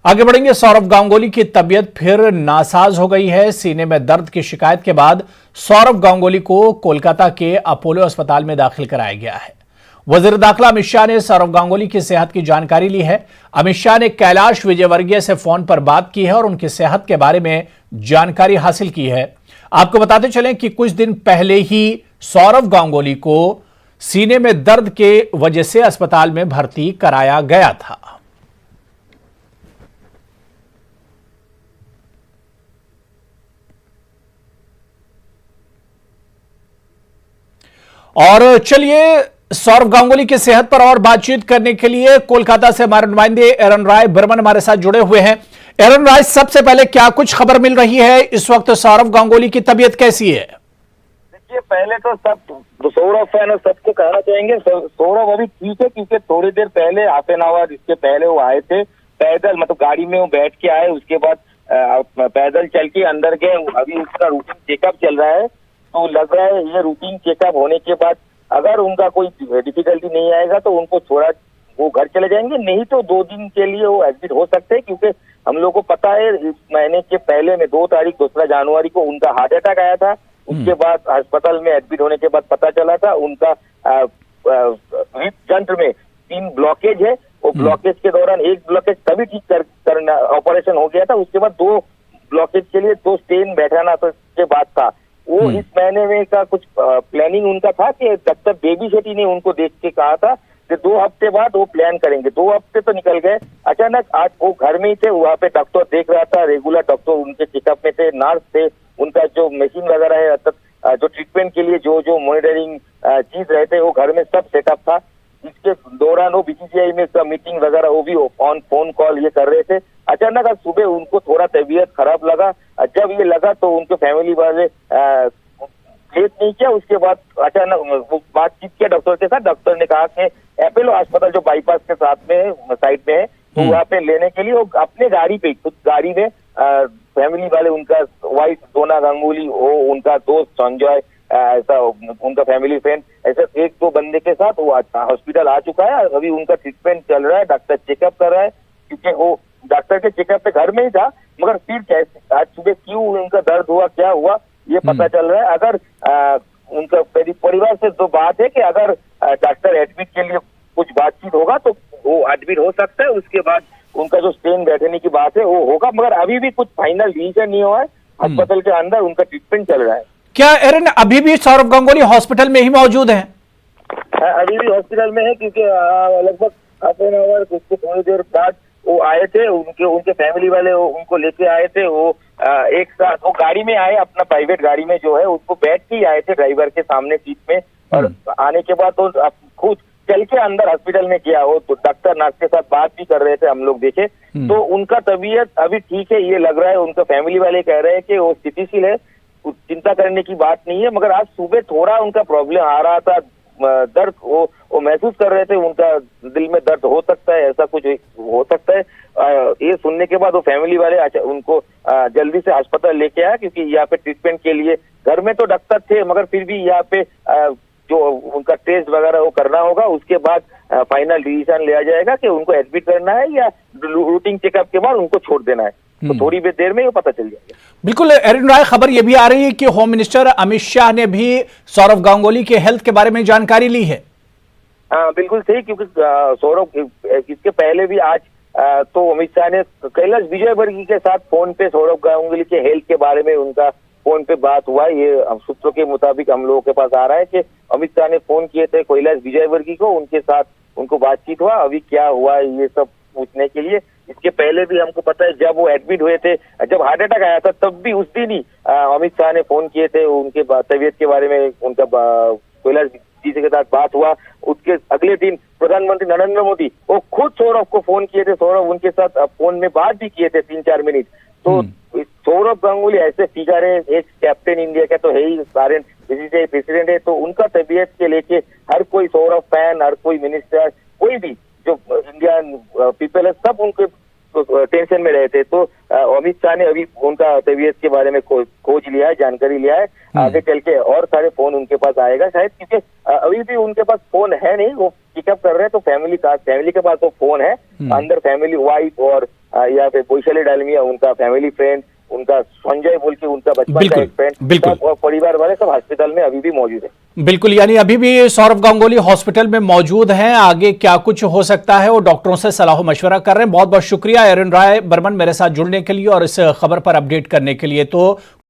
आगे बढ़ेंगे। सौरव गांगुली की तबीयत फिर नासाज हो गई है। सीने में दर्द की शिकायत के बाद सौरव गांगुली को कोलकाता के अपोलो अस्पताल में दाखिल कराया गया है। वजीर दाखिला अमित शाह ने सौरव गांगुली की सेहत की जानकारी ली है। अमित शाह ने कैलाश विजयवर्गीय से फोन पर बात की है और उनकी सेहत के बारे में जानकारी हासिल की है। आपको बताते चलें कि कुछ दिन पहले ही सौरव गांगुली को सीने में दर्द के वजह से अस्पताल में भर्ती कराया गया था। और चलिए सौरव गांगुली की सेहत पर और बातचीत करने के लिए कोलकाता से हमारे नुमाइंदे एरन राय बर्मन हमारे साथ जुड़े हुए हैं। एरन राय, सबसे पहले क्या कुछ खबर मिल रही है? इस वक्त सौरव गांगुली की तबीयत कैसी है? देखिए, पहले तो सब सौरव फैन और सबको कहना चाहेंगे सौरव अभी ठीक है, क्योंकि थोड़ी देर पहले हाफ एन आवर इसके पहले वो आए थे पैदल, मतलब गाड़ी में वो बैठ के आए, उसके बाद पैदल चल के अंदर गए। अभी उसका रूटीन चेकअप चल रहा है, तो लग रहा है ये रूटीन चेकअप होने के बाद अगर उनका कोई डिफिकल्टी नहीं आएगा तो उनको छोड़ा वो घर चले जाएंगे, नहीं तो 2 दिन के लिए वो एडमिट हो सकते हैं। क्योंकि हम लोग को पता है इस महीने के पहले में 2 जनवरी को उनका हार्ट अटैक आया था। उसके बाद अस्पताल में एडमिट होने के बाद पता चला था उनका हृदय में 3 ब्लॉकेज है। वो ब्लॉकेज के दौरान एक ब्लॉकेज तभी ठीक करना ऑपरेशन हो गया था, उसके बाद 2 ब्लॉकेज के लिए 2 स्टेन बैठाना के बाद था वो। इस महीने में का कुछ प्लानिंग उनका था कि डॉक्टर बेबी शेट्टी ने उनको देख के कहा था कि 2 हफ्ते बाद वो प्लान करेंगे। 2 हफ्ते तो निकल गए, अचानक आज वो घर में ही थे, वहाँ पे डॉक्टर देख रहा था, रेगुलर डॉक्टर उनके चेकअप में थे, नर्स थे, उनका जो मशीन वगैरह है जो ट्रीटमेंट के लिए जो मॉनिटरिंग चीज रहते वो घर में सब सेटअप था। इसके दौरान वो बीसीसीआई में मीटिंग वगैरह वो भी ऑन फोन कॉल ये कर रहे थे। अचानक आज सुबह उनको थोड़ा तबीयत खराब लगा। जब ये लगा तो उनके फैमिली वाले लेट नहीं किया, उसके बाद अचानक वो बातचीत किया डॉक्टर के साथ। डॉक्टर ने कहा कि अपोलो अस्पताल जो बाईपास के साथ में है, साइड में है, तो वहाँ पे लेने के लिए वो अपने गाड़ी पे खुद गाड़ी में फैमिली वाले उनका वाइफ सोना गांगुली वो उनका दोस्त संजय ऐसा उनका फैमिली फ्रेंड ऐसे 1-2 बंदे के साथ वो हॉस्पिटल आ चुका है। अभी उनका ट्रीटमेंट चल रहा है, डॉक्टर चेकअप कर रहा है, क्योंकि वो डॉक्टर के चेकअप पे घर में ही था, मगर फिर कैसे आज सुबह क्यों उनका दर्द हुआ, क्या हुआ ये पता चल रहा है। अगर उनका परिवार से तो बात है कि अगर डॉक्टर एडमिट के लिए कुछ बातचीत होगा तो वो एडमिट हो सकता है, उसके बाद उनका जो स्टेन बैठने की बात है वो होगा, मगर अभी भी कुछ फाइनल डिसीजन नहीं हुआ है। अस्पताल के अंदर उनका ट्रीटमेंट चल रहा है। क्या एरन अभी भी सौरव गांगुली हॉस्पिटल में ही मौजूद हैं? अभी भी हॉस्पिटल में है, क्योंकि लगभग हाफ एन आवर उसको थोड़ी देर बाद वो आए थे, उनके फैमिली वाले उनको लेके आए थे। वो एक साथ वो गाड़ी में आए, अपना प्राइवेट गाड़ी में जो है उसको बैठ के ही आए थे ड्राइवर के सामने सीट में, और आने के बाद तो खुद चल के अंदर हॉस्पिटल में गया। वो तो डॉक्टर नर्स के साथ बात भी कर रहे थे, हम लोग देखे तो उनका तबीयत अभी ठीक है ये लग रहा है। उनका फैमिली वाले कह रहे हैं कि वो स्थितिशील है, चिंता करने की बात नहीं है, मगर आज सुबह थोड़ा उनका प्रॉब्लम आ रहा था, दर्द वो महसूस कर रहे थे, उनका दिल में दर्द हो सकता है, ऐसा कुछ हो सकता है। ये सुनने के बाद वो फैमिली वाले उनको जल्दी से अस्पताल लेके आया, क्योंकि यहाँ पे ट्रीटमेंट के लिए घर में तो डॉक्टर थे, मगर फिर भी यहाँ पे जो उनका टेस्ट वगैरह वो करना होगा, उसके बाद फाइनल डिसीजन लिया जाएगा कि उनको एडमिट करना है या रूटीन चेकअप के बाद उनको छोड़ देना है। तो थोड़ी देर में ये पता चल जाएगा। बिल्कुल एरन राय, खबर यह भी आ रही है कि होम मिनिस्टर अमित शाह ने भी सौरव गांगुली के हेल्थ के बारे में जानकारी ली है। हाँ बिल्कुल सही, क्योंकि सौरव इसके पहले भी आज तो अमित शाह ने कैलाश विजयवर्गीय के साथ फोन पे सौरव गांगुली के हेल्थ के बारे में उनका फोन पे बात हुआ। ये सूत्रों के मुताबिक हम लोगों के पास आ रहा है कि अमित शाह ने फोन किए थे कैलाश विजयवर्गीय को, उनके साथ उनको बातचीत हुआ, अभी क्या हुआ ये सब पूछने के लिए। इसके पहले भी हमको पता है जब वो एडमिट हुए थे, जब हार्ट अटैक आया था, तब भी उस दिन ही अमित शाह ने फोन किए थे, उनके तबीयत के बारे में उनका कैलाश जी के साथ बात हुआ। उसके अगले दिन प्रधानमंत्री नरेंद्र मोदी वो खुद सौरव को फोन किए थे, सौरव उनके साथ फोन में बात भी किए थे 3-4 मिनट। तो सौरव गांगुली ऐसे फिगर है, एक कैप्टन इंडिया का तो है ही, सारे प्रेसिडेंट है, तो उनका तबीयत के लेके हर कोई सौरव फैन, हर कोई मिनिस्टर, कोई भी जो इंडियन पीपल है, सब उनके टेंशन में रहे थे। तो अमित शाह ने अभी उनका तबीयत के बारे में खोज लिया है, जानकारी लिया है। आगे चल के और सारे फोन उनके पास आएगा शायद, क्योंकि अभी भी उनके पास फोन है नहीं, वो पिकअप कर रहे हैं। तो फैमिली के पास तो फोन है, अंदर फैमिली वाइफ और या फिर वैशाली डालमिया उनका फैमिली फ्रेंड, उनका संजय बोल के उनका बचपन का एक फ्रेंड, सब परिवार वाले सब हॉस्पिटल में अभी भी मौजूद है। बिल्कुल, यानी अभी भी सौरभ गांगुली हॉस्पिटल में मौजूद हैं। आगे क्या कुछ हो सकता है वो डॉक्टरों से सलाह मशवरा कर रहे हैं। बहुत बहुत शुक्रिया एरन राय बर्मन मेरे साथ जुड़ने के लिए और इस खबर पर अपडेट करने के लिए। तो